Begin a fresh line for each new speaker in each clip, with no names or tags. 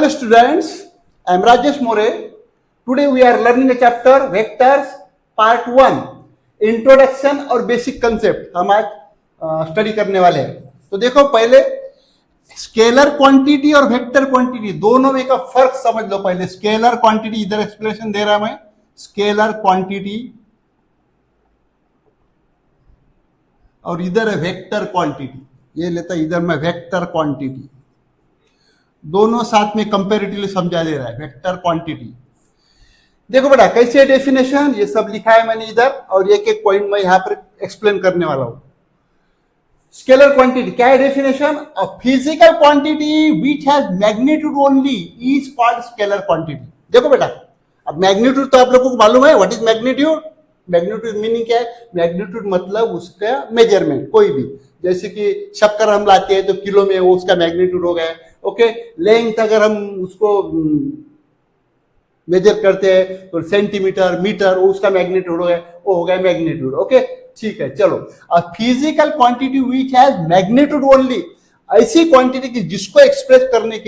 Hello students, I am Rajesh More. Today we are learning a chapter Vectors Part 1 Introduction और Basic Concept हम आज study करने वाले हैं। तो देखो पहले स्केलर क्वांटिटी और वेक्टर क्वांटिटी दोनों में का फर्क समझ लो। पहले स्केलर क्वांटिटी, इधर एक्सप्लेनेशन दे रहा मैं, स्केलर क्वांटिटी और इधर है वेक्टर क्वांटिटी। ये लेता है इधर मैं वेक्टर क्वांटिटी, दोनों साथ में कंपेरेटिवली समझा दे रहा है वेक्टर क्वांटिटी। देखो बेटा कैसे है डेफिनेशन, ये सब लिखा है मैंने इधर और एक एक पॉइंट मैं यहां पर एक्सप्लेन करने वाला हूं। स्केलर क्वांटिटी क्या है definition? A physical quantity which has magnitude only is called scalar quantity. देखो बेटा अब मैग्नीट्यूड तो आप लोगों को मालूम है, what is magnitude? Magnitude meaning क्या है? मैग्नीट्यूड मतलब उसका मेजरमेंट, कोई भी, जैसे कि शक्कर हम लाते हैं तो किलो में वो उसका मैग्नीट्यूड हो गया। ओके, लेंथ अगर हम उसको मेजर करते हैं तो सेंटीमीटर, मीटर, वो उसका मैग्नीट्यूड हो गया, वो हो गया मैग्नीट्यूड। ओके ठीक है, चलो। A physical quantity which has magnitude only, ऐसी क्वांटिटी की जिसको एक्सप्रेस करने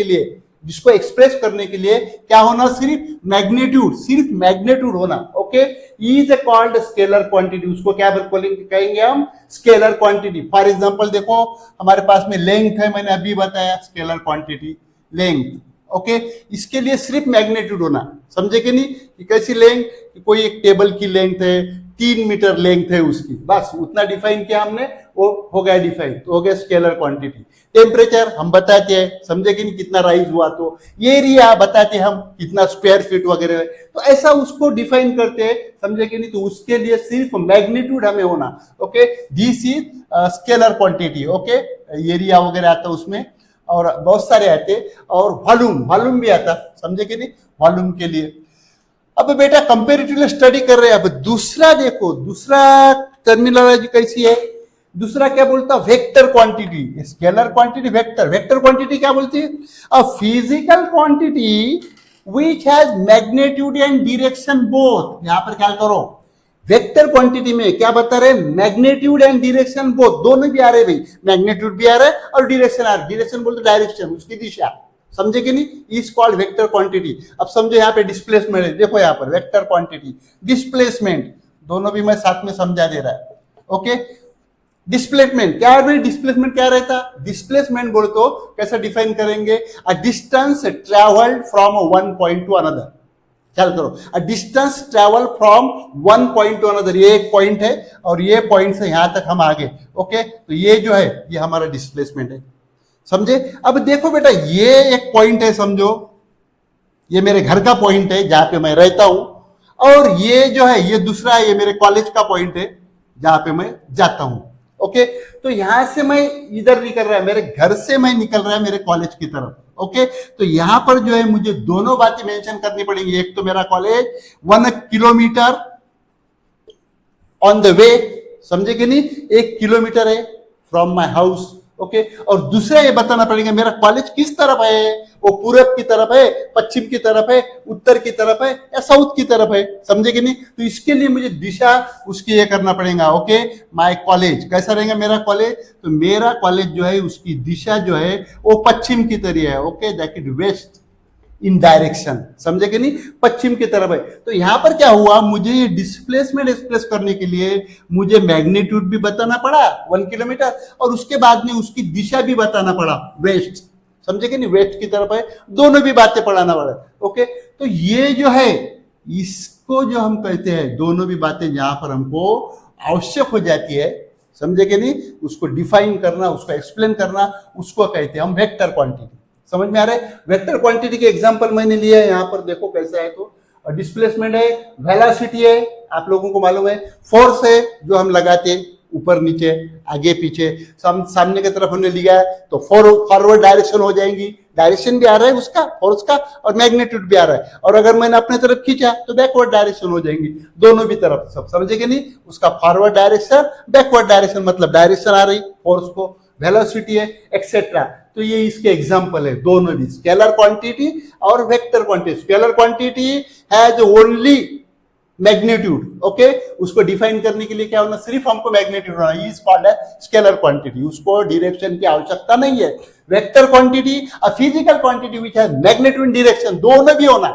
के लिए क्या होना? सिर्फ मैग्नीट्यूड होना। Okay, is called scalar quantity, उसको क्या कहेंगे हम? Scalar quantity. फॉर एग्जांपल देखो हमारे पास में लेंथ है, मैंने अभी बताया स्केलर क्वांटिटी लेंथ। ओके, इसके लिए सिर्फ मैग्नीट्यूड होना, समझे कि नहीं? कि कैसी लेंथ? कोई एक टेबल की लेंथ है 3 मीटर लेंथ है उसकी, बस उतना डिफाइन किया हमने, वो हो गया डिफाइन, तो हो गया स्केलर क्वांटिटी। टेम्परेचर हम बताते हैं, समझे कि नहीं, कितना राइज हुआ, तो ये एरिया बताते हैं हम कितना स्क्वायर फीट वगैरह है, तो ऐसा उसको डिफाइन करते हैं, समझे कि नहीं? तो उसके लिए सिर्फ मैग्नीट्यूड हमें होना। Okay, this is scalar quantity. Okay, area वगैरह आता है उसमें और बहुत सारे आते, और वॉल्यूम भी आता, समझे कि नहीं? वॉल्यूम के लिए अब बेटा कंपेरेटिवली स्टडी कर रहे हैं। अब दूसरा देखो, दूसरा टर्मिनोलॉजी कैसी है? दूसरा क्या बोलता? Vector quantity. Scalar quantity, vector quantity क्या बोलती है? A physical quantity which has magnitude and direction both. यहां पर ख्याल करो, वेक्टर क्वांटिटी में क्या बता रहे? मैग्नीट्यूड एंड डायरेक्शन बोथ, दोनों भी आ रहे भाई, मैग्नीट्यूड भी आ रहा है और डायरेक्शन आ रहा है। डायरेक्शन बोलते डायरेक्शन, उसकी दिशा, समझे कि नहीं? Is called vector quantity. अब समझो यहाँ पे डिस्प्लेसमेंट है, देखो यहाँ पर वेक्टर क्वांटिटी, डिस्प्लेसमेंट, दोनों भी मैं साथ में समझा दे रहा है। ओके, डिस्प्लेसमेंट क्या है भाई? डिस्प्लेसमेंट क्या रहता? डिस्प्लेसमेंट बोल तो कैसे डिफाइन करेंगे? A distance travelled from one point two another. ख्याल करो, a distance travel from one point two another, ये एक पॉइंट है और ये पॉइंट से यहां तक हम आगे। ओके, तो ये जो है ये हमारा डिस्प्लेसमेंट है, समझे? अब देखो बेटा ये एक पॉइंट है, समझो ये मेरे घर का पॉइंट है जहां पे मैं रहता हूं, और ये जो है ये दूसरा है, ये मेरे कॉलेज का पॉइंट है जहां पे मैं जाता हूं। ओके, तो यहां से मैं इधर निकल रहा है, मेरे घर से मैं निकल रहा है मेरे कॉलेज की तरफ। ओके, तो यहां पर जो है मुझे दोनों बातें मेंशन करनी पड़ेंगी। एक तो मेरा college 1 kilometre on the way, समझे कि नहीं? 1 किलोमीटर है फ्रॉम माई हाउस। ओके, और दूसरा ये बताना पड़ेगा मेरा कॉलेज किस तरफ है, वो पूरब की तरफ है, पश्चिम की तरफ है, उत्तर की तरफ है या साउथ की तरफ है, समझे कि नहीं? तो इसके लिए मुझे दिशा उसकी ये करना पड़ेगा। ओके, माय कॉलेज कैसा रहेगा मेरा कॉलेज? तो मेरा कॉलेज जो है उसकी दिशा जो है वो पश्चिम की तरफ है। Okay, that is west in direction, समझे कि नहीं? पश्चिम की तरफ है। तो यहां पर क्या हुआ, मुझे ये डिस्प्लेसमेंट एक्सप्रेस करने के लिए मुझे मैग्नीट्यूड भी बताना पड़ा 1 किलोमीटर, और उसके बाद में उसकी दिशा भी बताना पड़ा, वेस्ट, समझे कि नहीं? वेस्ट की तरफ है, दोनों भी बातें पढ़ाना पड़ा। ओके, तो ये जो है इसको जो हम कहते हैं, दोनों भी बातें जहां पर हमको आवश्यक हो जाती है, समझे कि नहीं? उसको डिफाइन करना, उसको एक्सप्लेन करना, उसको कहते हैं हम वेक्टर क्वांटिटी। समझ में आ रहा है? वेक्टर क्वांटिटी के एग्जांपल मैंने लिया है, यहां पर देखो कैसा है। तो डिस्प्लेसमेंट है, वेलोसिटी है, आप लोगों को मालूम है, फोर्स है जो हम लगाते हैं ऊपर नीचे आगे पीछे, सामने की तरफ हमने लिया है तो फॉरवर्ड डायरेक्शन हो जाएंगी, डायरेक्शन भी आ रहा है उसका फोर्स का और मैग्नीट्यूड भी आ रहा है, और अगर मैंने अपने तरफ खींचा तो बैकवर्ड डायरेक्शन हो जाएंगी, दोनों भी तरफ, सब समझे कि नहीं? उसका फॉरवर्ड डायरेक्शन, बैकवर्ड डायरेक्शन, मतलब डायरेक्शन आ रही फोर्स को, वेलोसिटी है, एक्सेट्रा। तो ये इसके एग्जांपल है, दोनों भी, स्केलर क्वांटिटी और vector quantity. Scalar quantity has only magnitude, okay. उसको डिफाइन करने के लिए क्या होना, सिर्फ हमको मैग्नीट्यूड होना, इज कॉल्ड है स्केलर क्वांटिटी, उसको डायरेक्शन की आवश्यकता नहीं है। वेक्टर क्वांटिटी और फिजिकल क्वांटिटी विच है मैग्नीट्यूड डायरेक्शन दोनों भी होना,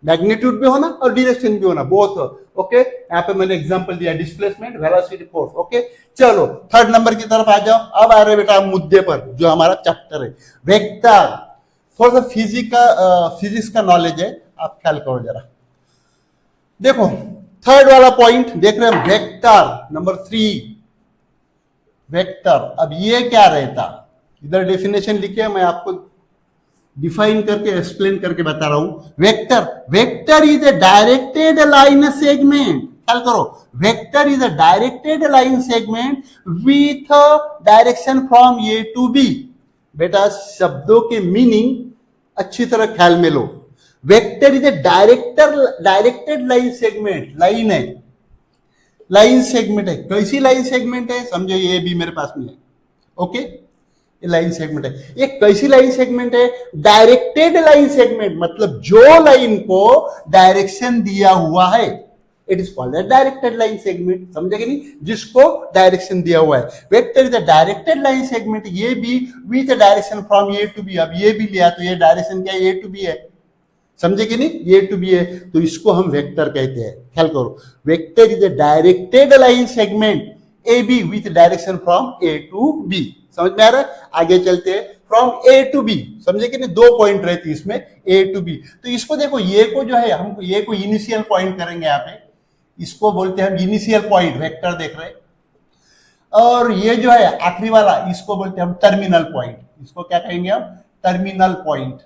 मैग्नीट्यूड भी होना और डायरेक्शन भी होना, बोथ, ओके। यहाँ पे मैंने एग्जांपल दिया डिस्प्लेसमेंट, वेलोसिटी, फोर्स, ओके। चलो थर्ड नंबर की तरफ आ जाओ। अब आ रहे बेटा मुद्दे पर, जो हमारा चैप्टर है वेक्टर। थोड़ा सा फिजिक्स का नॉलेज है, आप ख्याल करो जरा। देखो थर्ड वाला पॉइंट देख रहे हैं, वेक्टर नंबर 3, वेक्टर। अब ये क्या रहता, इधर डेफिनेशन लिखे, मैं आपको डिफाइन करके एक्सप्लेन करके बता रहा हूं। Vector, vector is a directed line segment, ख्याल करो, vector is a directed line segment with direction from A to B. बेटा शब्दों के मीनिंग अच्छी तरह ख्याल में लो। Vector is a directed line segment, line है, लाइन सेगमेंट है। कैसी लाइन सेगमेंट है, समझो ये भी मेरे पास में है, ओके, ये लाइन सेगमेंट है। ये कैसी लाइन सेगमेंट है, डायरेक्टेड लाइन सेगमेंट, मतलब जो लाइन को डायरेक्शन दिया हुआ है, it is called directed line segment, समझे कि नहीं, जिसको डायरेक्शन दिया हुआ है। Vector is a directed line segment, ये भी with direction from A to B. अब ये भी लिया तो ये डायरेक्शन क्या है, ए टू बी है, समझे कि नहीं, ए टू बी है, तो इसको हम वेक्टर कहते हैं। ख्याल करो, vector is a directed line segment A B with direction from A to B. समझ में आ रहा है, आगे चलते हैं, फ्रॉम ए टू बी, समझे कि नहीं, दो पॉइंट रहती है इसमें, ए टू बी। तो इसको देखो, ये को जो है हम ये को इनिशियल पॉइंट करेंगे यहाँ पे, इसको बोलते हैं हम इनिशियल पॉइंट, वेक्टर देख रहे हैं। और ये जो है आखिरी वाला, इसको बोलते हैं हम टर्मिनल पॉइंट, इसको क्या कहेंगे हम, टर्मिनल पॉइंट।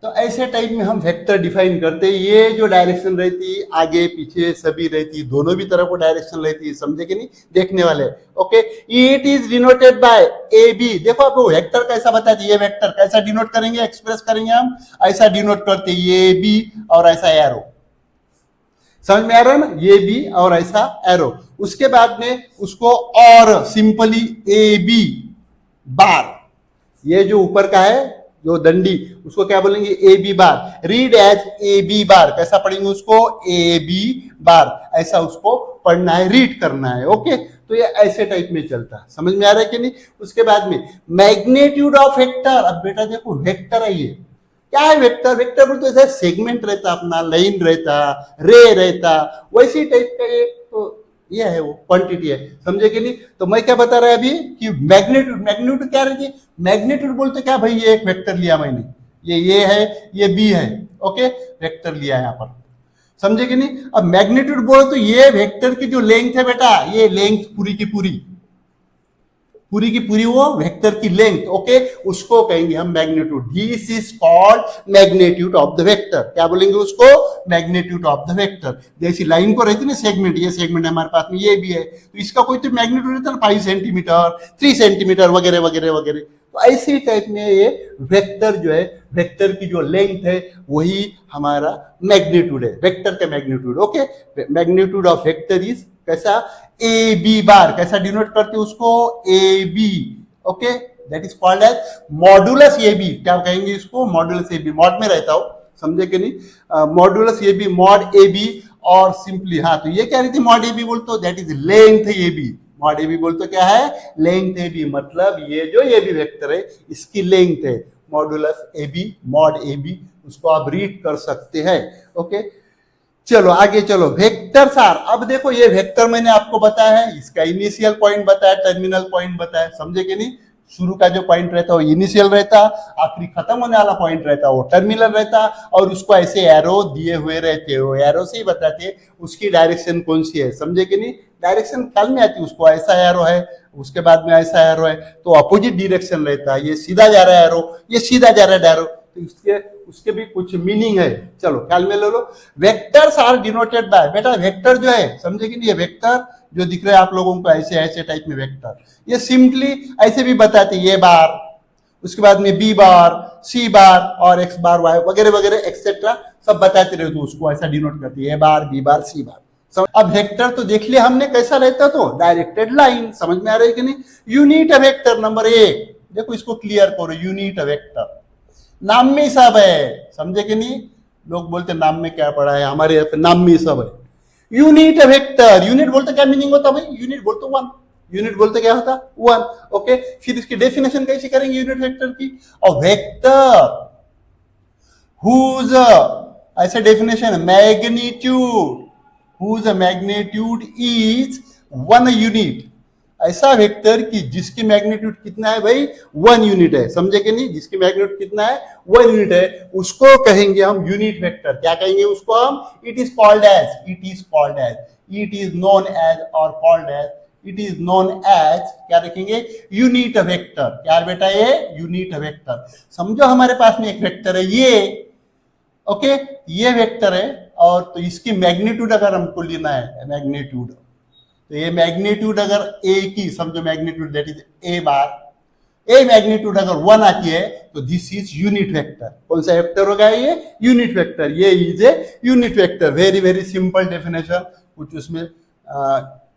तो ऐसे टाइप में हम वेक्टर डिफाइन करते हैं। ये जो डायरेक्शन रहती है आगे पीछे सभी रहती, दोनों भी तरफ को डायरेक्शन रहती है, समझे कि नहीं, देखने वाले, okay. It is denoted by A B. देखो आपको वेक्टर कैसा बताते, ये वेक्टर कैसा डिनोट करेंगे, एक्सप्रेस करेंगे हम, ऐसा डिनोट करते ये बी और ऐसा एरो, समझ में आ रहा है ना, ये बी और ऐसा एरो। उसके बाद में उसको और सिंपली ए बी बार, ये जो ऊपर का है जो दंडी, उसको क्या बोलेंगे, A B bar. Read as A B bar, कैसा पढ़ेंगे उसको, ए बी बार, ऐसा उसको पढ़ना है, रीड करना है, ओके। तो ये ऐसे टाइप में चलता है, समझ में आ रहा है कि नहीं। उसके बाद में मैग्नीट्यूड ऑफ वेक्टर। अब बेटा देखो वेक्टर है, ये क्या है वेक्टर, वेक्टर बोलते ऐसा सेगमेंट रहता अपना, लाइन रहता, रे रहता, वैसी टाइप का एक तो ये है, वो क्वांटिटी है, समझे कि नहीं। तो मैं क्या बता रहा है अभी कि मैग्नीट्यूड, मैग्नीट्यूड क्या रहती है, मैग्नीट्यूड बोलते क्या भाई, ये एक वेक्टर लिया मैंने, ये है, ये बी है, ओके, वेक्टर लिया है यहाँ पर, समझे कि नहीं। अब मैग्नीट्यूड बोलो तो ये वेक्टर की जो लेंथ है बेटा, ये लेंथ पूरी की पूरी वो वेक्टर की लेंथ, ओके, उसको कहेंगे हम magnitude. This is called magnitude of the vector. क्या बोलेंगे उसको, मैग्नीट्यूड ऑफ द वेक्टर। जैसी लाइन को रहती है ना सेगमेंट, ये सेगमेंट हमारे पास में ये भी है, तो इसका कोई तो मैग्नीट्यूड रहता है ना, 5 सेंटीमीटर, 3 सेंटीमीटर वगैरह वगैरह वगैरह। तो ऐसी टाइप में ये वेक्टर जो है, वेक्टर की जो लेंथ है वही हमारा मैग्नीट्यूड है, वेक्टर का magnitude, okay. Magnitude of vector is कैसा, ए बी बार, कैसा डिनोट करते हैं उसको, A B, okay, that is called as modulus A B. क्या कहेंगे इसको, मॉडुलस ए बी, मॉड में रहता हो, समझे कि नहीं, modulus A B, mod A B. और सिंपली हाँ, तो ये क्या रहती है, मॉड ए बी बोलते हो, that is length A B. Mod A B बोलते क्या है, लेंथ ए बी, मतलब ये जो ए बी वेक्टर है इसकी लेंथ है, modulus A B, mod A B, उसको आप रीड कर सकते हैं, ओके। चलो आगे चलो, वेक्टर सार। अब देखो ये वेक्टर मैंने आपको बताया है, इसका इनिशियल पॉइंट बताया, टर्मिनल पॉइंट बताया, समझे कि नहीं। शुरू का जो पॉइंट रहता है वो इनिशियल रहता, आखिरी खत्म होने वाला पॉइंट रहता वो टर्मिनल रहता, और उसको ऐसे एरो दिए हुए रहते हो, एरो से ही बताते उसकी डायरेक्शन कौन सी है, समझे कि नहीं। डायरेक्शन ख्याल में आती है, उसको ऐसा एरो है, उसके बाद में ऐसा एरो है, तो अपोजिट डायरेक्शन रहता है, ये सीधा जा रहा है एरो, ये सीधा जा रहा है एरो, तो उसके भी कुछ मीनिंग है, चलो ख्याल में ले लो। वेक्टर्स आर डिनोटेड बाय, बेटा वेक्टर जो है, समझे कि नहीं, ये वेक्टर जो दिख रहे हैं आप लोगों को ऐसे ऐसे टाइप में वेक्टर, ये सिंपली ऐसे भी बताते, ये बार, उसके बाद में बी बार, सी बार और एक्स बार, वाई वगैरह वगैरह एक्सेट्रा सब बताते रहे, तो उसको ऐसा डिनोट करते हैं, ए बार, बी बार, सी बार। अब वेक्टर तो देख लिया हमने कैसा रहता, तो डायरेक्टेड लाइन, समझ में आ रही है कि नहीं। यूनिट वेक्टर नंबर 1, देखो इसको क्लियर करो, यूनिट वेक्टर नाम में ही सब है, समझे कि नहीं, लोग बोलते नाम में क्या पड़ा है, हमारे यहाँ पे नाम में सब है। यूनिट वेक्टर, यूनिट बोलते क्या मीनिंग होता भाई, यूनिट बोलते वन, यूनिट बोलते क्या होता वन। ओके, फिर इसकी डेफिनेशन कैसे करेंगे यूनिट वेक्टर की, और वेक्टर whose ऐसे definition magnitude, whose magnitude is one unit, ऐसा वेक्टर कि जिसकी मैग्नीट्यूड कितना है भाई, वन यूनिट है, समझे कि नहीं, जिसकी मैग्नीट्यूड कितना है, वन यूनिट है, उसको कहेंगे हम यूनिट वेक्टर। क्या कहेंगे उसको हम, it is called as, it is called as, it is known as और called as, it is known as, क्या रखेंगे, यूनिट वेक्टर। क्या बेटा ये यूनिट वेक्टर। समझो हमारे पास में एक वेक्टर है ये, ओके, ये वेक्टर है, और तो इसकी मैग्नीट्यूड अगर हमको लेना है, मैग्नीट्यूड, तो ये मैग्नीट्यूड अगर ए की समझो magnitude that is A bar, A magnitude अगर वन आती है तो दिस इज यूनिट वेक्टर। कौन सा वेक्टर होगा ये, यूनिट वेक्टर, ये is a unit vector. Very very simple definition, कुछ उसमें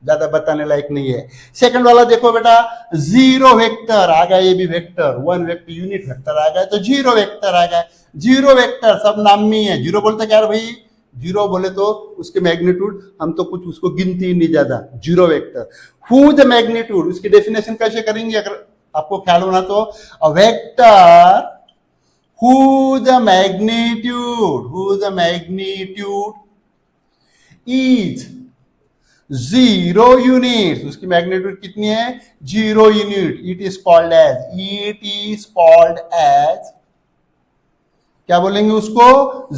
ज्यादा बताने लायक नहीं है। सेकंड वाला देखो बेटा, जीरो वेक्टर आ गया, ये भी vector, one vector unit vector आ गया, तो जीरो वेक्टर आ गया। जीरो वेक्टर सब नाम में ही है, जीरो बोलते क्या भाई, जीरो बोले तो उसके मैग्नीट्यूड हम तो कुछ उसको गिनती ही नहीं ज्यादा, zero vector. Who the magnitude, उसकी डेफिनेशन कैसे करेंगे अगर आपको ख्याल होना तो, a vector who the magnitude, who the magnitude is zero unit, उसकी मैग्नीट्यूड कितनी है, zero unit, it is called as, it is called as, क्या बोलेंगे उसको,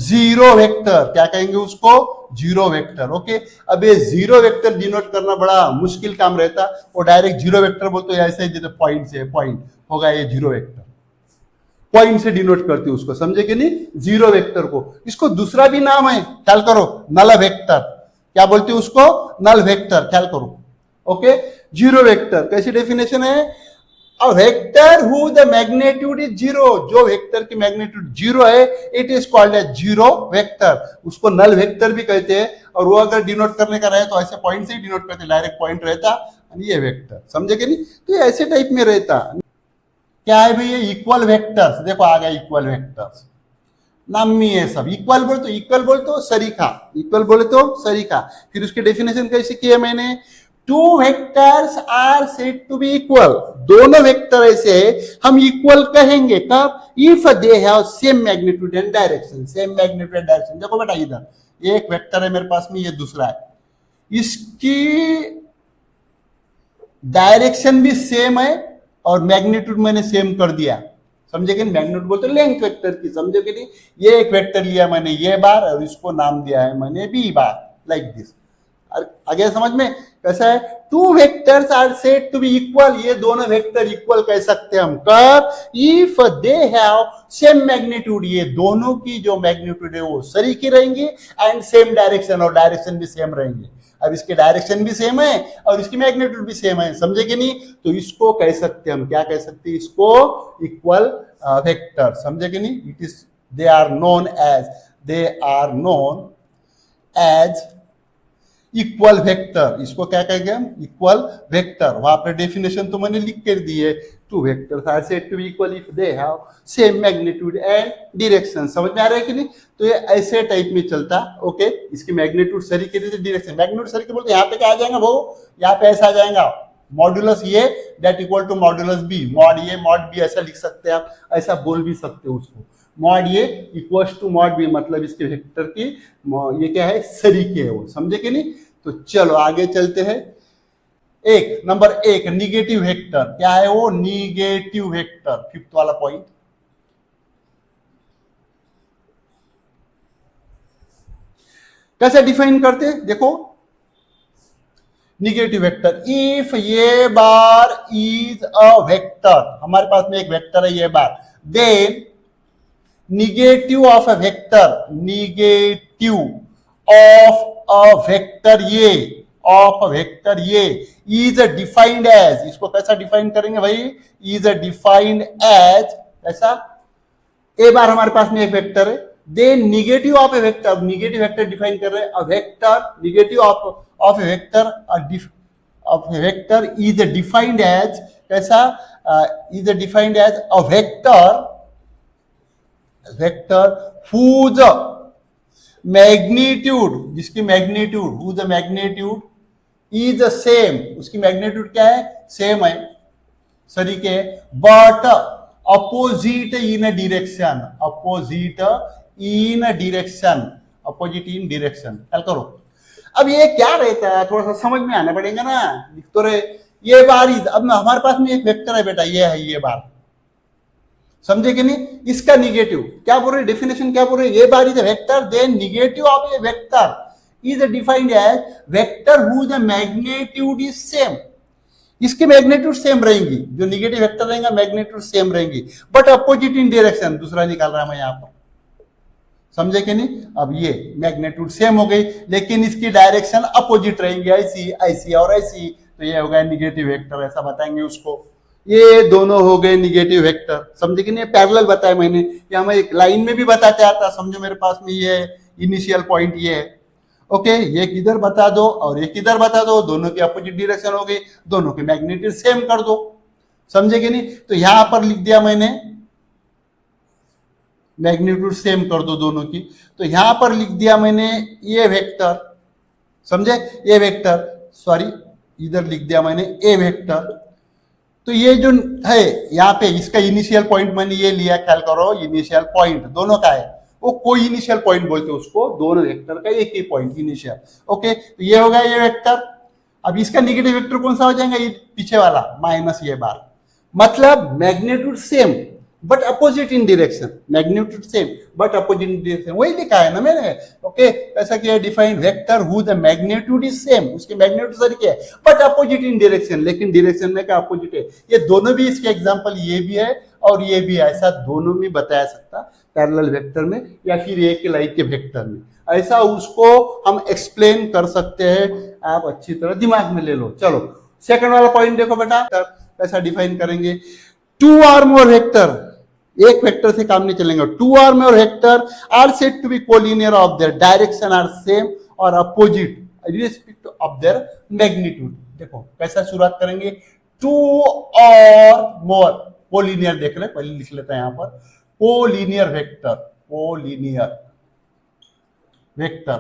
जीरो वेक्टर। क्या कहेंगे उसको, जीरो वेक्टर। ओके, अब ये जीरो वेक्टर डिनोट करना बड़ा मुश्किल काम रहता, वो डायरेक्ट जीरो वेक्टर बोलते ऐसे ही, जैसे पॉइंट से, पॉइंट होगा ये जीरो वेक्टर, पॉइंट से डिनोट करते उसको, समझे कि नहीं, जीरो वेक्टर को। इसको दूसरा भी नाम है, ख्याल करो, नल वेक्टर। क्या बोलते हैं उसको, नल वेक्टर, ख्याल करो। ओके, जीरो वेक्टर कैसी डेफिनेशन है, a vector who the magnitude is zero, जो वेक्टर की मैग्नीट्यूड जीरो है, it is called as zero vector. उसको नल वेक्टर भी कहते हैं, और वो अगर डिनोट करने का रहे तो ऐसे पॉइंट से ही डिनोट करते, डायरेक्ट पॉइंट रहता और ये वेक्टर, समझे कि नहीं, तो ये ऐसे टाइप में रहता। क्या है भाई, ये इक्वल वेक्टर्स, देखो आ गया इक्वल वेक्टर्स, नाम में है सब। इक्वल बोले तो, इक्वल बोले तो सरीखा, इक्वल बोले तो सरीखा। फिर उसकी डेफिनेशन कैसे की है मैंने, two vectors are said to be equal, दोनों वेक्टर ऐसे हम इक्वल कहेंगे कब, if they have same magnitude and direction, same magnitude and direction. देखो बेटा इधर एक वेक्टर है मेरे पास में, ये दूसरा है, इसकी डायरेक्शन भी सेम है और मैग्नीट्यूड मैंने सेम कर दिया, समझे कि मैग्नीट्यूड बोलते लेंथ वेक्टर की, समझे कि नहीं। ये एक वेक्टर लिया मैंने ये बार, और इसको नाम दिया है मैंने बी बार, लाइक दिस। आगे समझ में कैसा है, two vectors are said to be equal, ये दोनों वेक्टर इक्वल कह सकते हैं हम कब, if they have same magnitude, ये दोनों की जो मैग्नीट्यूड है वो सरीखी रहेंगी, एंड सेम डायरेक्शन, और डायरेक्शन भी सेम रहेंगे। अब इसके डायरेक्शन भी सेम है और इसकी मैग्नीट्यूड भी सेम है, समझे कि नहीं, तो इसको कह सकते हम, क्या कह सकते हैं इसको, इक्वल वेक्टर, समझे कि नहीं। It is, they are known as, they are known as equal vector, इसको क्या कहेंगे हम, इक्वल वेक्टर। वहां पर डेफिनेशन तो मैंने लिख कर दी है, two vectors are said to be equal if they have same magnitude and direction, समझ में आ रहा है कि नहीं। तो ये ऐसे टाइप में चलता। ओके, इसकी मैग्नीट्यूड सरी के लिए डायरेक्शन, मैग्नीट्यूड सरी के बोलते यहाँ पे क्या आ जाएगा वो, यहाँ पे ऐसा आ जाएगा मॉड्यूलस ये that equal to modulus B, mod ये मॉड बी ऐसा लिख सकते हैं आप, ऐसा बोल भी सकते हो उसको, मॉड ये इक्वल्स टू मॉड बी, मतलब इसके वेक्टर की ये क्या है, सरीके है वो, समझे कि नहीं। तो चलो आगे चलते हैं। एक नंबर एक निगेटिव वेक्टर, क्या है वो, निगेटिव वेक्टर, फिफ्थ वाला पॉइंट। कैसे डिफाइन करते हैं, देखो निगेटिव वेक्टर, इफ ये बार इज अ वेक्टर, हमारे पास में एक वेक्टर है ये बार, then negative of a vector, negative of a vector ये, ऑफ अ वेक्टर ये इज डिफाइंड एज, इसको कैसा डिफाइन करेंगे भाई, इज डिफाइंड एज, ऐसा ए बार हमारे पास में एक वेक्टर है, then negative of a vector, negative vector define कर रहे हैं, a vector negative of a vector, of a vector is defined as, कैसा, is defined as a vector, vector whose magnitude, जिसकी magnitude, who the magnitude is the same, उसकी magnitude क्या है, same है सरीके, but opposite in direction, opposite in direction, opposite in direction, ख्याल करो। अब ये क्या रहता है, थोड़ा सा समझ में आना पड़ेगा ना, लिख तो रहे ये बार, अब हमारे पास में एक वेक्टर है बेटा, ये है ये बार, समझे कि नहीं, इसका निगेटिव क्या बोल रहे, डेफिनेशन क्या बोल रहे, ये bar is vector, then negative of a vector is defined as vector who the magnitude is same, इसकी मैग्नीट्यूड सेम रहेंगी, जो निगेटिव वेक्टर रहेगा मैग्नीट्यूड सेम रहेंगी, बट अपोजिट इन डायरेक्शन, दूसरा निकाल रहा है मैं यहां पर, समझे कि नहीं। अब ये मैग्नीट्यूड सेम हो गई, लेकिन इसकी डायरेक्शन अपोजिट रहेंगी, ऐसी ऐसी और ऐसी, तो ये हो गया निगेटिव वेक्टर, ऐसा बताएंगे उसको। ये दोनों हो गए निगेटिव वेक्टर, समझे कि नहीं, पैरेलल बताया मैंने, या मैं एक लाइन में भी बताते आता, समझो मेरे पास में ये इनिशियल पॉइंट ये है, ओके, ये किधर बता दो और ये किधर बता दो, दोनों की अपोजिट डायरेक्शन हो गई, दोनों की मैग्नीट्यूड सेम कर दो, समझे कि नहीं। तो यहां पर लिख दिया मैंने मैग्नीट्यूड सेम कर दो दोनों की, तो यहां पर लिख दिया मैंने ये वेक्टर, समझे, ये वेक्टर, सॉरी इधर लिख दिया मैंने ए वेक्टर, तो ये जो है यहाँ पे इसका इनिशियल पॉइंट मैंने ये लिया, ख्याल करो, इनिशियल पॉइंट दोनों का है, वो कोई इनिशियल पॉइंट बोलते हैं उसको, दोनों वेक्टर का एक ही पॉइंट इनिशियल, ओके, तो ये होगा ये वेक्टर। अब इसका निगेटिव वेक्टर कौन सा हो जाएगा, ये पीछे वाला माइनस ये बार, मतलब magnitude same but opposite in direction, magnitude same but opposite in direction, वही लिखा है ना मैंने, ओके, ऐसा किया, define vector who the magnitude is same, उसकी मैग्नीट्यूड सर क्या है, बट अपोजिट इन डायरेक्शन, लेकिन डायरेक्शन में का अपोजिट है, ये दोनों भी इसके एग्जांपल, ये भी है और ये भी है, ऐसा दोनों में बताया सकता पैरेलल वेक्टर में या फिर एक के लाइक के वेक्टर में, ऐसा उसको हम एक्सप्लेन कर सकते हैं, आप अच्छी तरह दिमाग में ले लो। चलो सेकंड वाला पॉइंट देखो बेटा, कैसा डिफाइन करेंगे, टू आर मोर वेक्टर, एक वेक्टर से काम नहीं चलेंगे, two or more vector are said to be collinear of their direction are same और opposite respect of their magnitude. देखो कैसा शुरुआत करेंगे, टू और मोर कोलिनियर, देख रहे, पहले लिख लेते हैं यहां पर, collinear vector, collinear vector.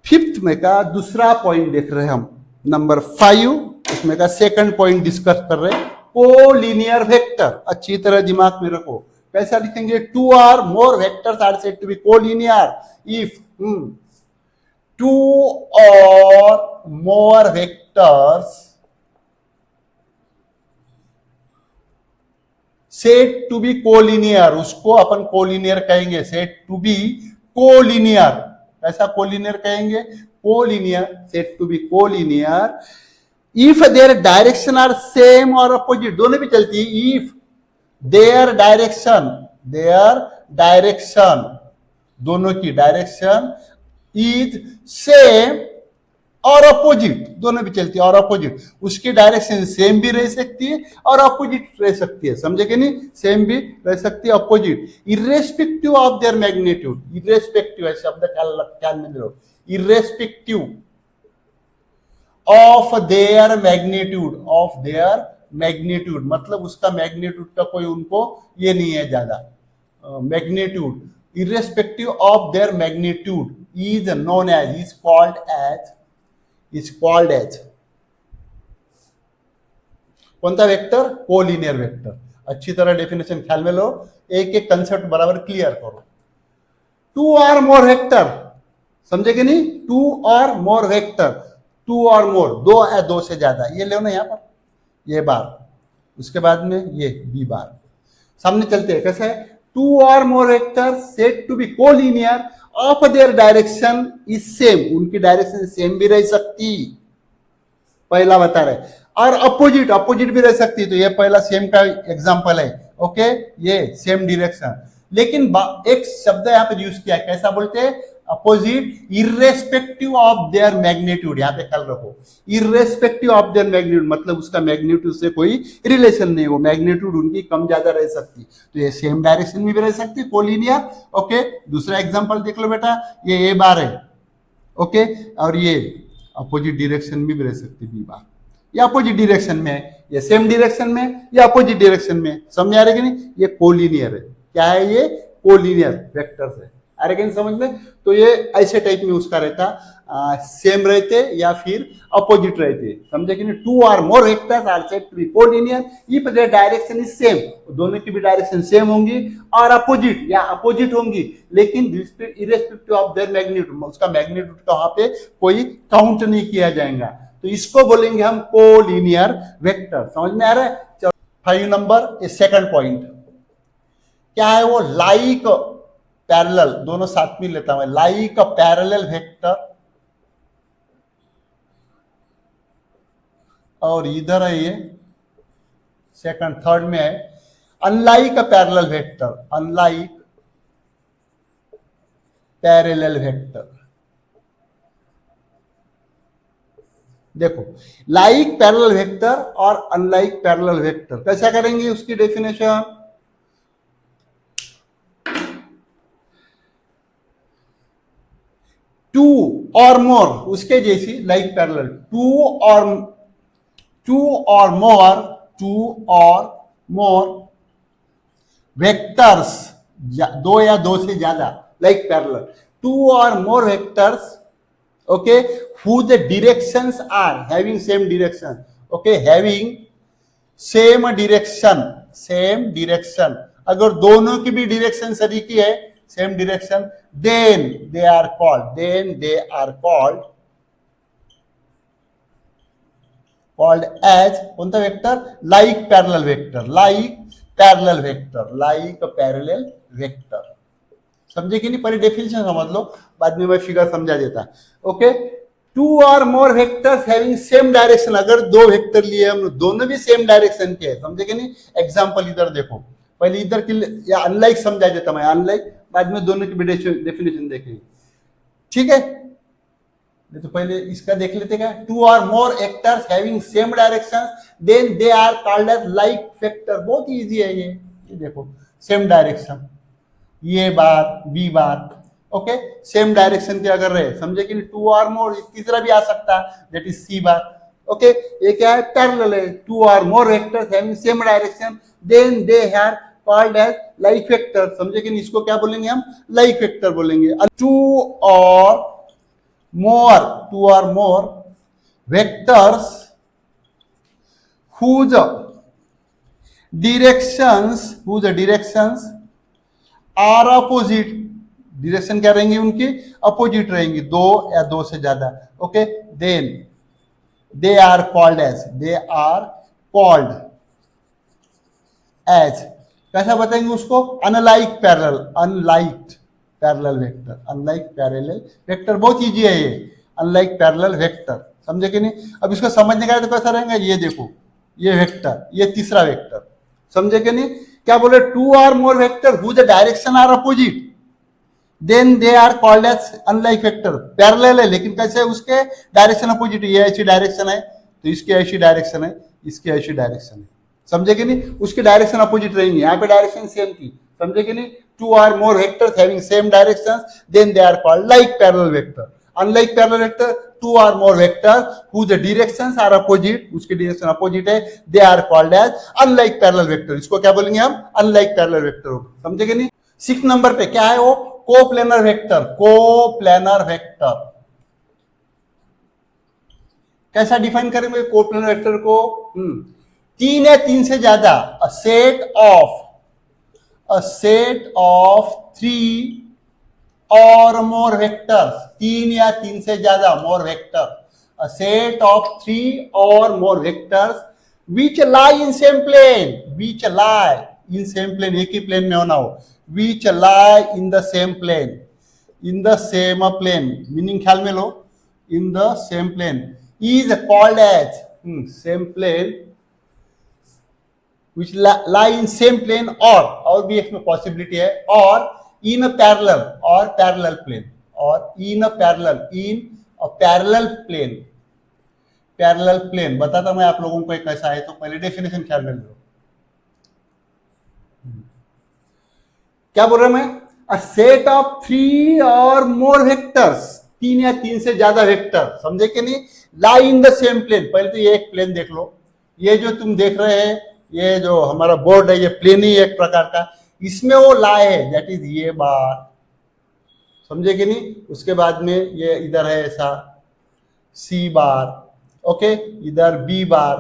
Fifth में का दूसरा पॉइंट देख रहे हैं हम, नंबर 5, उसमें का सेकंड पॉइंट डिस्कस कर रहे हैं, कोलिनियर वेक्टर, अच्छी तरह दिमाग में रखो, कैसा लिखेंगे, two or more vectors are said to be collinear if two और more vectors said to be collinear, उसको अपन कोलिनियर कहेंगे, सेट टू बी कोलिनियर, ऐसा कोलिनियर कहेंगे, collinear, said to be collinear if their direction are same और opposite, दोनों भी चलती है, इफ देयर डायरेक्शन दोनों की डायरेक्शन इज सेम और अपोजिट, दोनों भी चलती है, और अपोजिट, उसकी डायरेक्शन सेम भी रह सकती है और अपोजिट रह सकती है, समझे कि नहीं, सेम भी रह सकती है, opposite, irrespective of their magnitude, irrespective है शब्द ख्याल में लो, irrespective of their magnitude, of their magnitude, मतलब उसका मैग्नीट्यूड का कोई उनको ये नहीं है ज्यादा, magnitude, irrespective of their magnitude is known as, is called as कौन सा वेक्टर, कोलिनियर वेक्टर। अच्छी तरह डेफिनेशन ख्याल में लो, एक एक कंसेप्ट बराबर क्लियर करो। टू और मोर वेक्टर, समझे कि नहीं, टू और मोर वेक्टर, टू और मोर, दो है, दो से ज्यादा, ये ले ना यहां पर, ये बार, उसके बाद में ये बी बार, सामने चलते हैं, कैसा है, टू और more vector said to be collinear of their direction is same, उनकी डायरेक्शन सेम भी रह सकती, पहला बता रहे, और अपोजिट, अपोजिट भी रह सकती, तो ये पहला सेम का एग्जांपल है, ओके, ये सेम डायरेक्शन, लेकिन एक शब्द यहां पे यूज किया, कैसा बोलते हैं, opposite, irrespective of their magnitude, यहां पे ख्याल रखो, इर्रेस्पेक्टिव ऑफ देयर मैग्नीट्यूड, मतलब उसका मैग्नीट्यूड से कोई रिलेशन नहीं हो, मैग्नीट्यूड उनकी कम ज्यादा रह सकती, तो ये सेम डायरेक्शन में भी रह सकती, कोलिनियर, ओके। दूसरा एग्जांपल देख लो बेटा, ये ए बार है, ओके, और ये अपोजिट डायरेक्शन में भी रह सकती, बी बार, ये अपोजिट डायरेक्शन में है, ये सेम डायरेक्शन में, ये अपोजिट डायरेक्शन में, समझ आ रही कि नहीं, ये कोलिनियर है, क्या है ये, कोलिनियर वेक्टर्स है। आ रहे समझ में? तो ये ऐसे टाइप में उसका रहता, सेम रहते या फिर अपोजिट रहते, समझे कि नहीं? टू और more vectors are said to be collinear if their direction is same, दोनों की भी डायरेक्शन सेम होंगी और अपोजिट या अपोजिट होंगी, लेकिन इरेस्पेक्टिव ऑफ देयर मैग्नीट्यूड, उसका मैग्नीट्यूड का वहां पे कोई काउंट नहीं किया जाएगा, तो इसको बोलेंगे हम कोलिनियर वेक्टर। समझ में आ रहा है? 5 नंबर सेकंड पॉइंट क्या है वो? लाइक पैरेलल, दोनों साथ में लेता हूं, लाइक पैरेलल वेक्टर, और इधर है ये सेकंड थर्ड में है unlike parallel vector, unlike parallel vector. देखो लाइक पैरेलल वेक्टर और अनलाइक पैरेलल वेक्टर कैसा करेंगे उसकी डेफिनेशन? टू और मोर, उसके जैसी लाइक पैरेलल, टू और मोर वेक्टर्स, दो या दो से ज्यादा, लाइक पैरेलल, टू और more vectors, okay, whose directions are having same direction, okay, having same direction, अगर दोनों की भी डायरेक्शन सरीकी है, same direction, then they are called as कौन सा वेक्टर? लाइक पैरेलल वेक्टर, समझे कि नहीं? पहले डेफिनेशन समझ लो, बाद में मैं फिगर समझा देता। ओके, टू और more vectors having same direction, अगर दो वेक्टर लिए हम, दोनों भी सेम डायरेक्शन के है, समझे कि नहीं? एग्जांपल इधर देखो, पहले इधर की या अनलाइक समझा देता मैं, अनलाइक, बाद में दोनों की डेफिनेशन देखेंगे, ठीक है? तो पहले इसका देख लेते क्या? टू और more vectors having same direction, then they are called as like vector. बहुत इजी है ये देखो, सेम डायरेक्शन, ये बात बी बात, ओके, सेम डायरेक्शन के अगर रहे, समझे कि टू और मोर, तीसरा भी आ सकता, दैट इज सी बात, ओके। ये क्या है? पैरेलल है, टू और more vectors having same direction, then they are called as like vector, समझे कि इसको क्या बोलेंगे हम? लाइक वेक्टर बोलेंगे। टू और more vectors whose directions are opposite, direction क्या रहेंगी उनकी? अपोजिट रहेंगी, दो या दो से ज्यादा, okay, then they are called as कैसा बताएंगे उसको? अनलाइक पैरेलल वेक्टर, बहुत इजी है ये, अनलाइक पैरेलल वेक्टर, समझे कि नहीं? अब इसको समझने का तो कैसा रहेगा? ये देखो, ये वेक्टर, ये तीसरा वेक्टर, समझे कि नहीं? क्या बोले? टू और more vector whose direction are opposite, then they are called as unlike vector. Parallel है लेकिन कैसे? उसके डायरेक्शन अपोजिट, ये ऐसी डायरेक्शन है तो इसकी ऐसी डायरेक्शन है, इसकी ऐसी डायरेक्शन है, समझे कि नहीं? उसकी डायरेक्शन अपोजिट रहेंगी, यहाँ पे डायरेक्शन सेम थी, समझे कि नहीं? टू और more vectors having same directions, then they are called like parallel vector. Unlike parallel vector, two और more vector whose directions are opposite, उसकी डायरेक्शन अपोजिट है, they are called as unlike parallel vector. इसको क्या बोलेंगे हम? Unlike parallel vector, समझे कि नहीं? 6 नंबर पे क्या है वो? Coplanar vector. कैसा डिफाइन करेंगे कोप्लेनर वेक्टर को? तीन या तीन से ज्यादा, अ सेट ऑफ 3 और मोर वेक्टर्स, तीन या तीन से ज्यादा मोर वेक्टर, अ सेट ऑफ 3 और more vectors which lie in same plane, एक ही प्लेन में होना हो, which lie in the same plane, meaning ख्याल में लो, in the same plane is called as same plane which lie in same plane, और भी इसमें पॉसिबिलिटी है, और in a parallel plane, parallel plane. बताता मैं आप लोगों को कैसा है, तो पहले डेफिनेशन ख्याल में लो। क्या बोल रहा मैं? अ सेट ऑफ 3 और मोर वेक्टर्स, तीन या तीन से ज्यादा वेक्टर, समझे कि नहीं? Lie in the same plane. पहले तो ये एक प्लेन देख लो, ये जो तुम देख रहे हैं, ये जो हमारा बोर्ड है, ये प्लेन ही एक प्रकार का, इसमें वो लाए है, दैट इज ये बार, समझे कि नहीं। उसके बाद में ये इधर है ऐसा सी बार, ओके, इधर बी बार,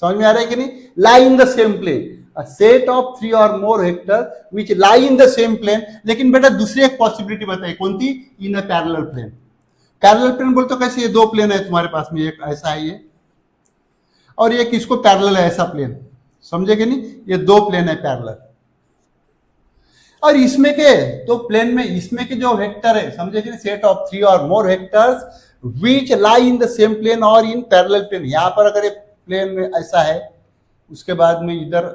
समझ में आ रहा है कि नहीं। Lie in the same plane, a set of 3 or more vectors which lie in the same plane। लेकिन बेटा दूसरी एक पॉसिबिलिटी बताइए, कौन सी, in a parallel plane. Parallel plane बोलते कैसे, ये दो प्लेन है तुम्हारे पास में, एक ऐसा है ये और एक इसको पैरेलल है ऐसा प्लेन, समझे कि नहीं, ये दो प्लेन है पैरेलल। और इसमें के तो प्लेन में इसमें के जो वेक्टर है, समझे कि नहीं, सेट ऑफ 3 और more vectors which lie in the same plane और इन पैरेलल प्लेन। यहां पर अगर एक प्लेन में ऐसा है, उसके बाद में इधर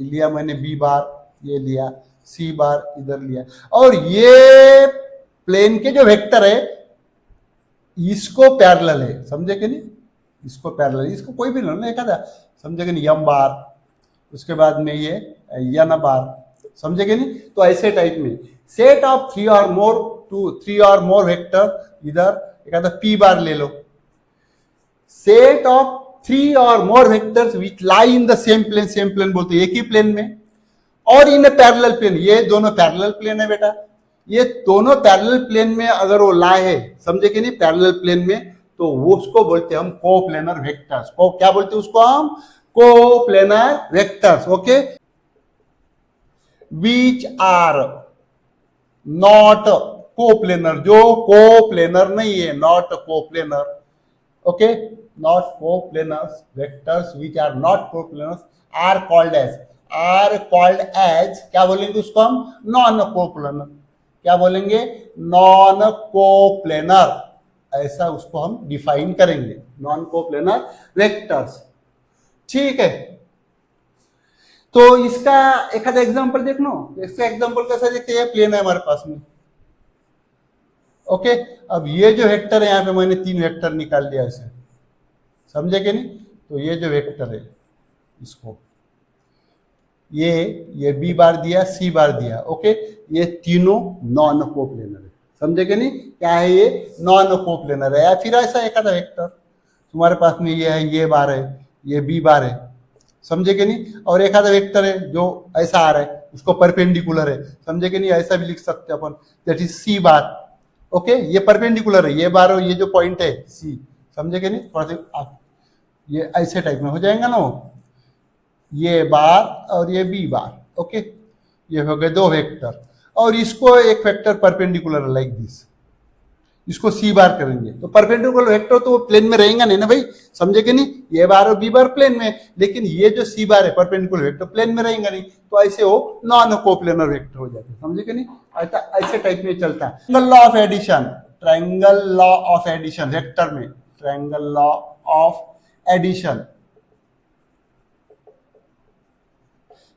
लिया मैंने बी बार, ये लिया सी बार, इधर लिया, और ये प्लेन के जो वेक्टर है इसको पैरेलल है, समझे कि नहीं, इसको पैरेलल, इसको कोई भी ना एखादा, समझे कि नहीं, यम बार, उसके बाद में ये यन बार, समझे कि नहीं। तो ऐसे टाइप में सेट ऑफ 3 और मोर वेक्टर, इधर एखादा पी बार ले लो, सेट ऑफ 3 और more vectors which lie in the same plane बोलते एक ही प्लेन में, और इन पैरेलल प्लेन, ये दोनों पैरेलल प्लेन है बेटा, ये दोनों पैरेलल प्लेन में अगर वो लाए है, समझे कि नहीं, पैरेलल प्लेन में, तो वो उसको बोलते हैं हम कोप्लेनर वेक्टर्स। को क्या बोलते हैं उसको हम, coplanar vectors, okay. Which are not coplanar, जो कोप्लेनर नहीं है, not coplanar, okay, not coplanars, vectors which are not coplanars are called as क्या बोलेंगे उसको हम, नॉन कोप्लेनर। क्या बोलेंगे, नॉन कोप्लेनर, ऐसा उसको हम डिफाइन करेंगे, नॉन कोप्लेनर वेक्टर्स, ठीक है। तो इसका एक आधा एग्जांपल देख लो, इसका एग्जांपल कैसा देखते हैं, प्लेन है हमारे पास में, ओके। अब ये जो वेक्टर है, यहां पे मैंने 3 वेक्टर निकाल लिया ऐसे, समझे कि नहीं। तो ये जो वेक्टर है इसको ये बी बार दिया, सी बार दिया, ओके, ये तीनों नॉन कोप्लेनर है, समझे कि नहीं, क्या है ये, नॉन कोप्लेनर है। या फिर ऐसा एक आधा वेक्टर तुम्हारे पास में ये है, ये बार है, ये बी बार है, समझे कि नहीं, और एक आधा वेक्टर है जो ऐसा आ रहा है, उसको परपेंडिकुलर है, समझे कि नहीं, ऐसा भी लिख सकते अपन, that is C bar, okay, ये परपेंडिकुलर है, ये बार और ये जो पॉइंट है सी, समझे कि नहीं, थोड़ा सा ये ऐसे टाइप में हो जाएगा ना, ये बार और ये बी बार, ओके, ये हो गए 2 वेक्टर, और इसको एक वेक्टर परपेंडिकुलर लाइक दिस, इसको सी बार करेंगे, तो परपेंडिकुलर वेक्टर तो प्लेन में रहेगा नहीं ना भाई, समझे कि नहीं, ये बार और बी बार प्लेन में, लेकिन ये जो सी बार है परपेंडिकुलर वेक्टर प्लेन में रहेगा नहीं, तो ऐसे वो नॉन कोप्लेनर वेक्टर हो जाते हैं, समझे कि नहीं, ऐसे टाइप में चलता है। Triangle law of addition, triangle law of addition vector में, ट्रायंगल लॉ ऑफ एडिशन,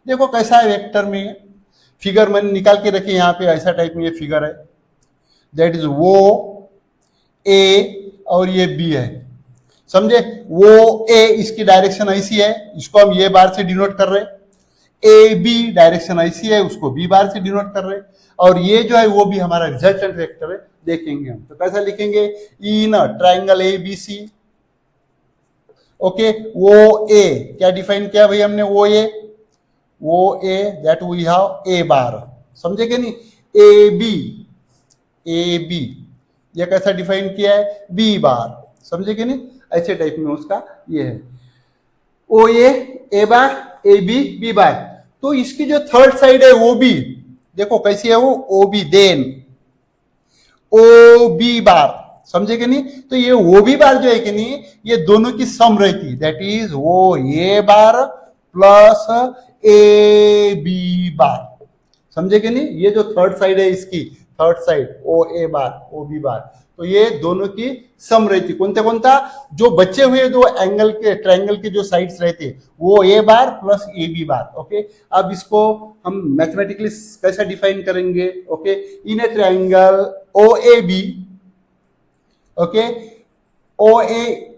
देखो कैसा है वेक्टर में, फिगर मैंने निकाल के रखी यहाँ पे, ऐसा टाइप में ये फिगर है, दैट इज वो ए और ये बी है, समझे, वो ए इसकी डायरेक्शन ऐसी है, इसको हम ये बार से डिनोट कर रहे हैं, ए बी डायरेक्शन ऐसी है, उसको बी बार से डिनोट कर रहे हैं, और ये जो है वो भी हमारा रिजल्टेंट वेक्टर है, देखेंगे हम। तो कैसा लिखेंगे, in triangle A B C, okay, वो ए क्या डिफाइन किया भाई हमने, वो A that we have A bar, समझे कि नहीं, ए बी ये कैसा डिफाइन किया है, बी बार, समझे कि नहीं, ऐसे टाइप में उसका ये है, ओ A bar, A B B bar. तो इसकी जो थर्ड साइड है वो भी देखो कैसी है, वो O B, then O B bar, समझे कि नहीं। तो ये वो भी बार जो है कि नहीं, ये दोनों की सम रहती, दैट इज वो A bar plus A B bar, समझे कि नहीं। ये जो थर्ड साइड है इसकी, third side O A bar O B bar, तो ये दोनों की सम रहती, कौनता जो बचे हुए दो एंगल के ट्रायंगल के जो साइड्स रहते वो A bar plus A B bar, okay. अब इसको हम मैथमेटिकली कैसा डिफाइन करेंगे, okay, in a triangle O A B, okay, O A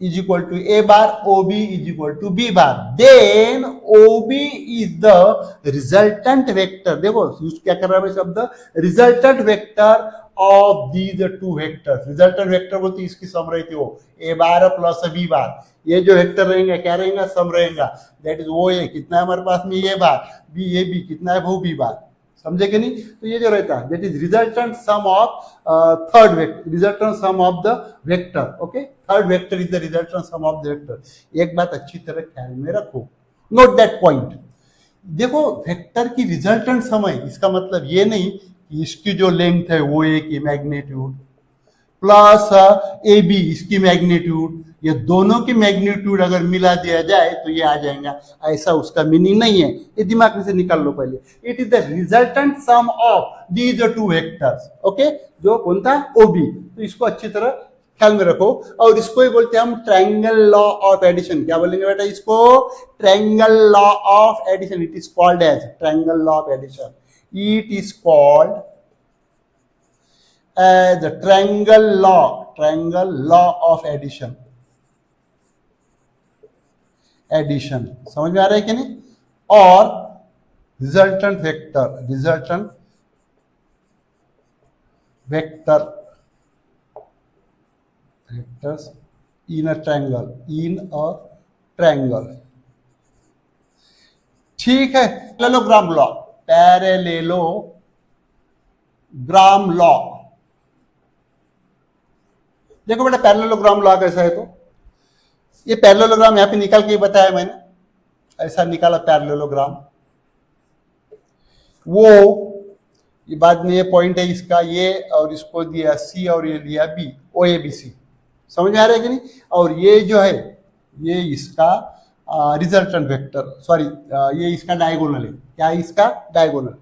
is equal to a bar, OB is equal to B bar, then OB is the resultant vector, देखो use क्या कर रहा है शब्द, resultant vector of these two vectors. Resultant vector बोलते इसकी सम रहती हो ए बार प्लस बी बार। ये जो वेक्टर रहेंगे क्या रहेगा, सम रहेगा। दैट इज ओ ए कितना है हमारे पास में ए बार, बी ए बी कितना है वो बी बार। समझे कि नहीं? तो ये जो रहता है that is resultant sum of third vector, resultant sum of the vector. Okay, third vector is the resultant sum of the vector. एक बात अच्छी तरह ख्याल में रखो, नोट दैट पॉइंट। देखो वेक्टर की रिजल्टेंट सम है, इसका मतलब ये नहीं कि इसकी जो लेंथ है वो ए की मैग्नीट्यूड प्लस ए बी इसकी मैग्नीट्यूड, ये दोनों की मैग्नीट्यूड अगर मिला दिया जाए तो ये आ जाएगा, ऐसा उसका मीनिंग नहीं है। ये दिमाग में से निकाल लो पहले। It is the resultant sum of these two vectors. Okay, जो कौन था, ओ बी। तो इसको अच्छी तरह ख्याल में रखो। और इसको ही बोलते हैं हम ट्रायंगल लॉ ऑफ एडिशन। क्या बोलेंगे बेटा इसको? Triangle law of addition. It is called as triangle law of addition. It is called as triangle law of addition. Addition समझ में आ रहा है कि नहीं? और resultant vectors in a triangle. ठीक है, पैरेललोग्राम लॉ। देखो बेटा पैरेललोग्राम लॉ कैसा है, तो ये पैरेललोग्राम यहां पे निकाल के बताया मैंने, ऐसा निकाला पैरेललोग्राम। वो ये बाद में ये पॉइंट है इसका, ये और इसको दिया सी और ये लिया बी, ओ ए बी सी। समझ में आ रहा है कि नहीं? और ये जो है ये इसका रिजल्टेंट वेक्टर, सॉरी ये इसका डायगोनल है। क्या है इसका? डायगोनल।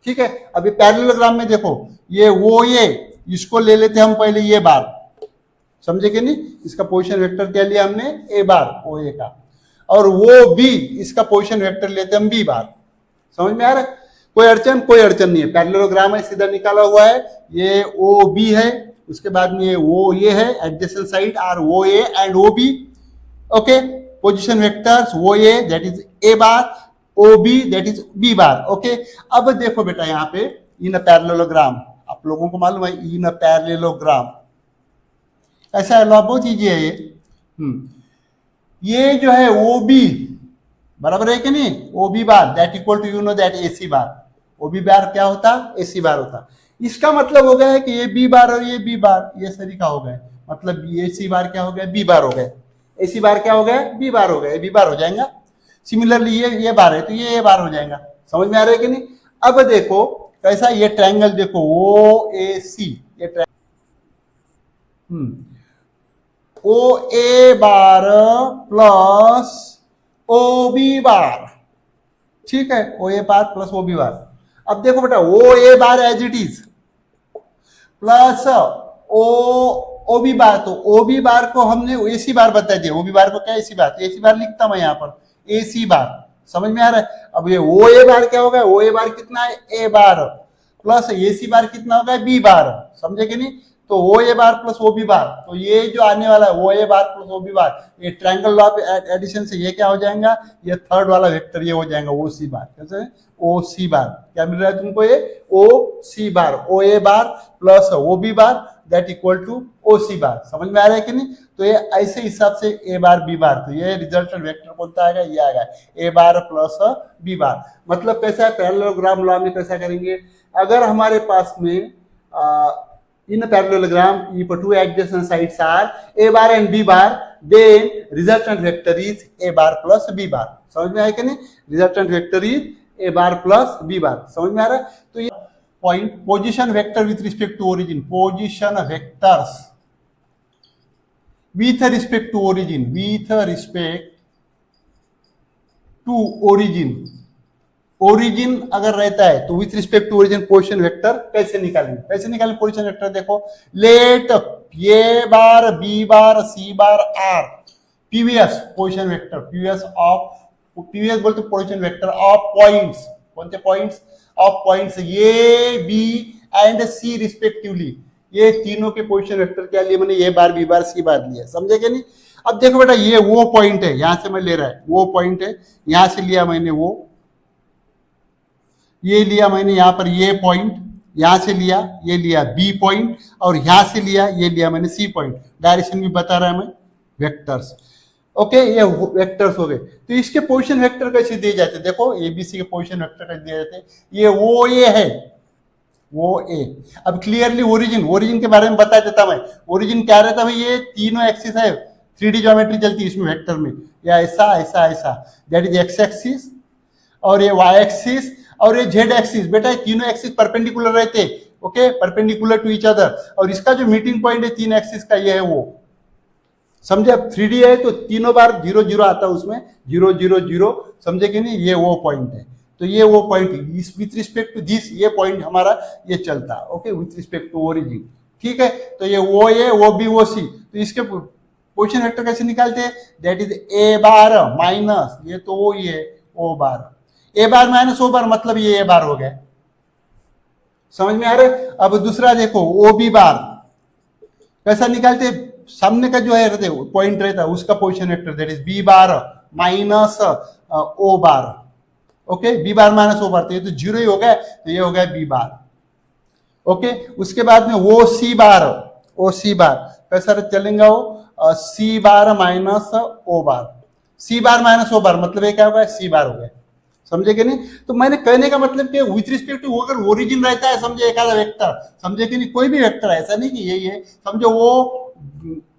ठीक है, अभी पैरेललोग्राम में देखो ये वो ये इसको ले लेते हम पहले ये बार। समझे कि नहीं? इसका पोजीशन वेक्टर क्या लिया हमने? ए बार, ओ ए का। और वो बी इसका पोजीशन वेक्टर लेते हम बी बार। समझ में आ रहा है? कोई अड़चन नहीं है। पैरेललोग्राम है, सीधा निकाला हुआ है। ये ओ बी है, उसके बाद में ये ओ ये है, adjacent side are O A and O B. Okay, position vectors O A that is A bar, O B that is B bar. Okay, अब देखो बेटा यहाँ पे इन अ पैरेललोग्राम, आप लोगों को मालूम है इन अ पैरेललोग्राम ऐसा है, लॉ बहुत ईजी है ये जो है ओ बी बराबर है कि नहीं? O B bar that equal to you know that A C bar. O B bar क्या होता? ए सी बार होता। इसका मतलब हो गया है कि ये बी बार और ये बी बार ये सभी का हो गया, मतलब ए सी बार क्या हो गया? बी बार हो गया। ए सी बार क्या हो गया? बी बार हो गया, बी बार हो जाएगा। सिमिलरली ये बार है तो ये बार हो जाएगा। समझ में आ रहा है कि नहीं? अब देखो कैसा ये ट्रायंगल, देखो ओ ए सी, ये ओ A bar plus O B बार। ठीक है, ओ A bar plus O B बार। अब देखो बेटा O A bar as it is plus O B bar, तो ओ बी बार को हमने ए सी बार बता दिया। ओ बी बार को क्या? ए सी बार, ए सी बार लिखता मैं यहाँ पर ए सी बार। समझ में आ रहा है? अब ये ओ ए बार क्या होगा? ओ ए बार कितना है? ए बार प्लस ए सी बार कितना होगा? B bar. समझे कि नहीं? तो ओ A bar plus O B bar, तो ये जो आने वाला है ओ A bar plus O B बार, ये ट्रायंगल लॉ ऑफ एडिशन से ये क्या हो जाएगा? ये थर्ड वाला वेक्टर ये हो जाएगा ओ सी बार। कैसे? ओ सी बार क्या मिल रहा है तुमको? ये O C bar, O A bar plus O B bar that equal to O C bar. समझ में आ रहा है कि नहीं? तो ये ऐसे हिसाब से ए बार बी बार, तो ये रिजल्टेंट वेक्टर कौन आएगा? ये आएगा ए बार प्लस बी बार। मतलब कैसा है? पैरेललोग्राम लॉ में कैसा करेंगे? अगर हमारे पास में in a parallelogram if two adjacent sides are a bar and b bar, then resultant vector is a bar plus b bar. समझ में आया कि नहीं? resultant vector is a bar plus b bar. समझ में आ रहा है? तो ये point position vector with respect to origin, position vectors with respect to origin, with respect to origin. Origin अगर रहता है तो with respect to origin position vector कैसे निकालेंगे? कैसे निकालेंगे पोजीशन वेक्टर? देखो let A bar B bar C bar are PVs position vector, PVs बोलते पोजीशन वेक्टर ऑफ पॉइंट्स। कौन से points? Of points A B and C respectively. ये तीनों के पोजीशन वेक्टर क्या लिए मैंने? ए बार बी बार सी बार लिया। समझे कि नहीं? अब देखो बेटा ये वो पॉइंट है, यहां से मैं ले रहा है वो पॉइंट है, यहां से लिया मैंने वो, ये लिया मैंने यहाँ पर ये पॉइंट, यहां से लिया, ये लिया बी पॉइंट, और यहां से लिया, ये लिया मैंने सी पॉइंट। डायरेक्शन भी बता रहा है हमें वेक्टर्स। ओके, ये वेक्टर्स हो गए। तो इसके पोजीशन वेक्टर कैसे दिए जाते हैं? देखो एबीसी के पोजीशन वेक्टर कैसे दिए जाते हैं? ये वो ए है, वो ए। अब क्लियरली ओरिजिन के बारे में बता देता मैं। ओरिजिन क्या रहता है भाई? ये तीनों एक्सिस है, 3D ज्योमेट्री चलती है इसमें वेक्टर में, या ऐसा ऐसा ऐसा, दैट इज एक्स एक्सिस, और ये वाई एक्सिस, और ये जेड एक्सिस। बेटा ये तीनों एक्सिस परपेंडिकुलर रहते हैं, okay, perpendicular to each other. और इसका जो मीटिंग पॉइंट है तीन एक्सिस का, ये है वो। समझे? अब 3D है तो तीनों बार 0 0 आता है उसमें, 0 0 0, समझे कि नहीं? ये वो पॉइंट है। तो ये वो पॉइंट, इस विथ रिस्पेक्ट टू दिस, ये पॉइंट हमारा ये चलता, okay, with respect to origin. ठीक है, तो ये वो ए, वो बी, वो सी। तो इसके पोजीशन वेक्टर कैसे निकालते हैं? That is A bar minus, ये तो वो ही है, ओ बार। ए बार माइनस ओ बार मतलब ये ए बार हो गया। समझ में आ रहा है? अब दूसरा देखो, ओ बी बार कैसा निकालते हैं? सामने का जो है रहते पॉइंट रहता है उसका position vector, that is B bar minus O bar. Okay, B bar minus O bar, तो ये तो 0 ही हो गया, तो ये हो गया बी बार। ओके, उसके बाद में ओ सी बार कैसा चलेगा? वो सी बार माइनस ओ बार। सी बार माइनस ओ बार मतलब ये क्या होगा? सी बार हो गया। समझे कि नहीं? तो मैंने कहने का मतलब कि विथ रिस्पेक्ट टू अगर ओरिजिन रहता है, समझे, एक आधा वेक्टर, समझे कि नहीं, कोई भी वेक्टर है, ऐसा नहीं कि यही है, समझो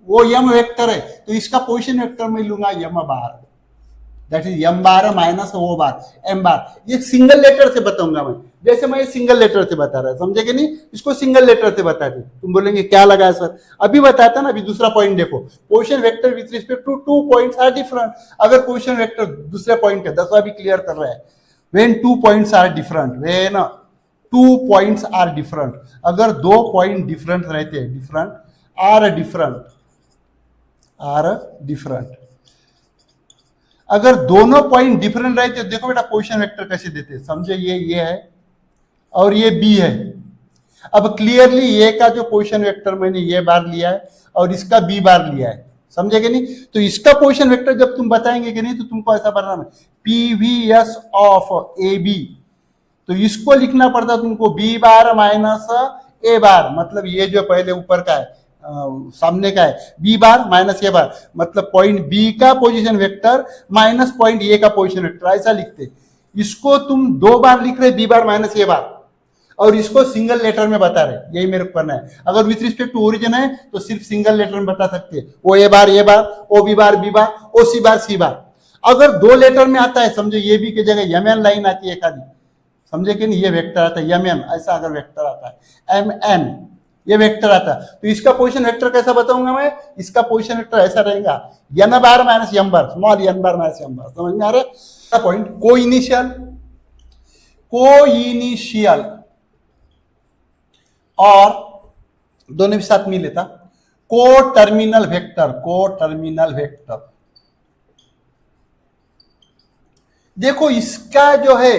वो यम वेक्टर है, तो इसका पोजीशन वेक्टर मैं लूंगा M bar, that is M bar minus O bar, M bar. ये सिंगल लेटर से बताऊंगा मैं, जैसे मैं सिंगल लेटर से बता रहा है, समझे कि नहीं? इसको सिंगल लेटर से बता दे। तुम बोलेंगे क्या लगा सर? अभी बताता ना। अभी दूसरा पॉइंट देखो, position vector with respect to two points are different. अगर पोजीशन वेक्टर दूसरे पॉइंट है, 10वां भी क्लियर कर रहा है, when two points are different, when two points are different, अगर दो पॉइंट डिफरेंट रहते हैं, डिफरेंट आर डिफरेंट, अगर दोनों पॉइंट डिफरेंट रहते, देखो बेटा पोजीशन वेक्टर कैसे देते हैं, समझे? ये है और ये बी है। अब क्लियरली ये का जो पोजीशन वेक्टर मैंने ये बार लिया है और इसका बी बार लिया है, समझे कि नहीं? तो इसका पोजीशन वेक्टर जब तुम बताएंगे कि नहीं, तो तुमको ऐसा बनाना है, पीवीएस ऑफ ए बी। तो इसको लिखना पड़ता तुमको बी बार माइनस ए बार, मतलब ये जो पहले ऊपर का है, सामने का है, बी बार माइनस ए बार, मतलब पॉइंट बी का position vector minus point A का पोजीशन वेक्टर, ऐसा लिखते। इसको तुम दो बार लिख रहे, बी बार माइनस ए बार, और इसको सिंगल लेटर में बता रहे, यही मेरे को करना है। अगर विथ रिस्पेक्ट टू ओरिजिन है तो सिर्फ सिंगल लेटर में बता सकते हैं, ओ A bar, O B bar, O C बार। अगर दो लेटर में आता है, समझो ये बी की जगह यम एन लाइन आती है एक आदि, समझे कि नहीं? ये वेक्टर आता है यम एन, ऐसा अगर वेक्टर आता है एम एन, ये वेक्टर आता है, तो इसका पोजीशन वेक्टर कैसा बताऊंगा मैं? इसका पोजीशन वेक्टर ऐसा रहेगा, एन बार माइनस एम बार, स्मॉल एन बार माइनस एम बार। समझ में आ रहा है? पॉइंट को इनिशियल और दोनों भी साथ मिल लेता, को टर्मिनल वेक्टर। देखो इसका जो है,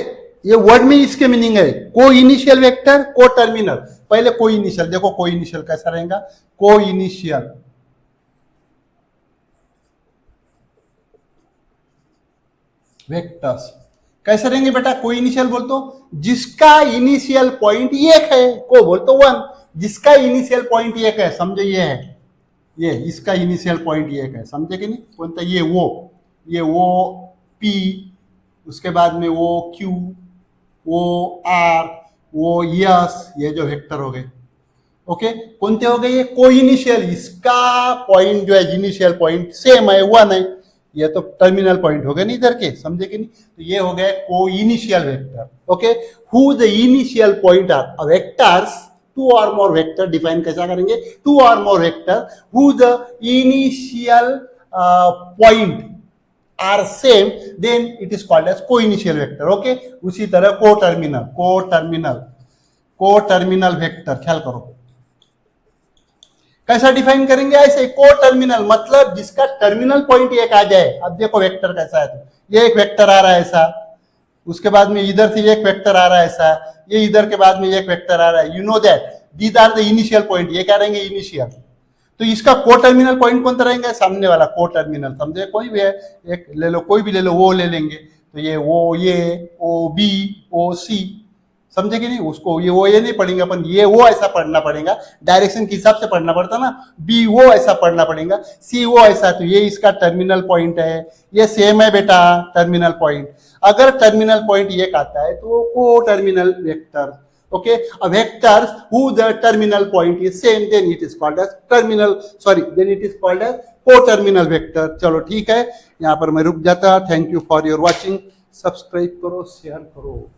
ये वर्ड में इसके मीनिंग है, को इनिशियल वेक्टर, को टर्मिनल। पहले को इनिशियल देखो, को इनिशियल कैसा रहेगा? को इनिशियल वेक्टर्स कैसे रहेंगे बेटा? को इनिशियल बोल तो जिसका इनिशियल पॉइंट एक है, को बोल तो 1, जिसका इनिशियल पॉइंट एक है, समझे? ये है, ये इसका इनिशियल पॉइंट एक है, समझे कि नहीं? कौन सा? ये वो पी, उसके बाद में वो क्यू, वो आर, वो यस, ये जो वेक्टर हो गए, ओके, कौन हो गए? ये को इनिशियल, इसका पॉइंट जो है इनिशियल पॉइंट सेम है, 1 है, ये तो टर्मिनल पॉइंट हो गए नहीं इधर के, समझे कि नहीं? तो ये हो गया coinitial vector, okay, who the initial point are vectors, two और मोर वेक्टर, डिफाइन कैसा करेंगे? टू और more vector who the initial point are same, then it is called as coinitial vector, okay. उसी तरह को terminal vector, ख्याल करो कैसा डिफाइन करेंगे? ऐसे को टर्मिनल मतलब जिसका टर्मिनल पॉइंट एक आ जाए। अब देखो वेक्टर कैसा है, तो ये एक वेक्टर आ रहा है ऐसा, उसके बाद में इधर से एक वेक्टर आ रहा है ऐसा, ये इधर के बाद में एक वेक्टर आ रहा है, you know that these are the initial point, ये क्या रहेंगे? इनिशियल। तो इसका को टर्मिनल पॉइंट कौन सा रहेगा? सामने वाला को टर्मिनल, समझे? कोई भी है, एक ले लो, कोई भी ले लो, वो ले लेंगे, तो ये ओ बी, ओ सी, समझे कि नहीं? उसको ये नहीं पढ़ेंगे अपन, ये वो ऐसा पढ़ना पड़ेगा, डायरेक्शन के हिसाब से पढ़ना पड़ता ना, बी वो ऐसा पढ़ना पड़ेगा, सी वो ऐसा, तो ये इसका टर्मिनल पॉइंट है, ये सेम है बेटा टर्मिनल पॉइंट। अगर टर्मिनल पॉइंट ये कहता है तो को terminal vector, okay, a vectors who the terminal point is same, then it is called as then it is called as co-terminal vector। चलो ठीक है, यहाँ पर मैं रुक जाता। Thank you for your watching, subscribe करो, शेयर करो।